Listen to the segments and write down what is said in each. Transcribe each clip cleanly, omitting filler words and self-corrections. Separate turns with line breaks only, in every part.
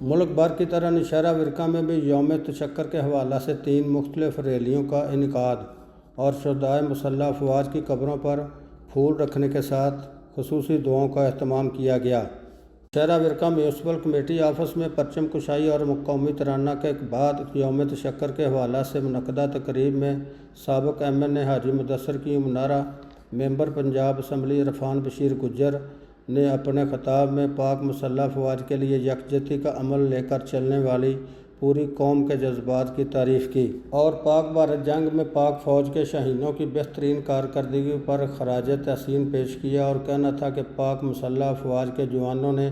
मुल्क भर की तरह नौशहरा विरका में भी यौम तशक्कर के हवाला से 3 मुख्तलिफ रैलियों का इनेकाद और शुहदाए मुसल्लह अफवाज की कब्रों पर फूल रखने के साथ खुसूसी दुआओं का अहतमाम किया गया। नौशहरा विरका म्यूनसिपल कमेटी ऑफिस में परचम कुशाई और कौमी तराना के बाद यौम तशक्कर के हवाला से मुनक्कदा तकरीब में साबिक़ MNA हाजी मुदस्सिर की मुनारा मेंबर पंजाब असम्बली इरफान बशीर गुज्जर ने अपने खिताब में पाक मुसल्लह अफवाज के लिए यकजहती का अमल लेकर चलने वाली पूरी कौम के जज्बात की तारीफ़ की और पाक भारत जंग में पाक फ़ौज के शहीदों की बेहतरीन कारकर्दगी पर खराज तहसीन पेश किया और कहना था कि पाक मुसल्लह अफवाज के जवानों ने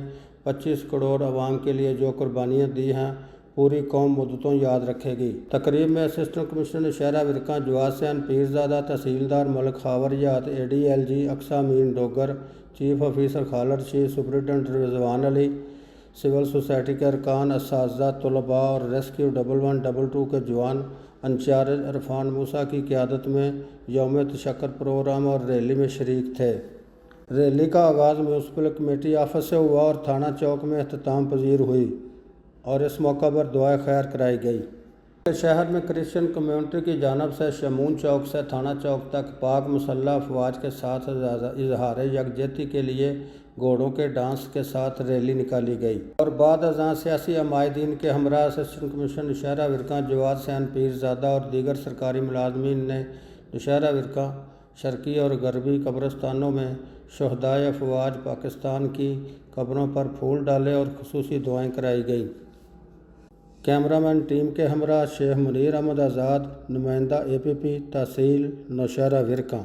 25 करोड़ अवाम के लिए जो कुर्बानियाँ दी हैं पूरी कौम मुद्दतों याद रखेगी। तकरीब में असिस्टेंट कमिश्नर नौशहरा विरका जवाद हुसैन पीरजादा, तहसीलदार मलिक खावरियात, ADLG Aqsa Amin Dogar, chief officer Khalid Sher, superintendent Rizwan Ali, civil society के अरकान, असातिज़ा, तलबा और रेस्क्यू 1122 के जवान इंचार्ज इरफान मूसा की क़यादत में यौम तशक्कर प्रोग्राम और रैली में शरीक थे। रैली का आगाज़ म्यूनसिपल कमेटी ऑफिस से हुआ और थाना चौक में अख्ताम पजीर हुई और इस मौका पर दुआए खैर कराई गई। शहर में क्रिश्चियन कम्यूनिटी की जानिब से शमून चौक से थाना चौक तक पाक मुसल्लह अफवाज के साथ इजहार यकजहती के लिए घोड़ों के डांस के साथ रैली निकाली गई और बाद अज़ां सियासी अमायदीन के हमरा असिस्टेंट कमिश्नर नौशहरा विरका जवाद हुसैन पीरजादा और दीगर सरकारी मुलाजमीन ने नौशहरा विरका शर्की और गरबी कब्रिस्तानों में शुहदाए अफवाज पाकिस्तान की कब्रों पर फूल डाले और खुसूसी दुआएं कराई गई। कैमरामैन टीम के हमरा शेख मुनीर अहमद आज़ाद, नुमाइंदा APP तहसील नौशहरा विरका।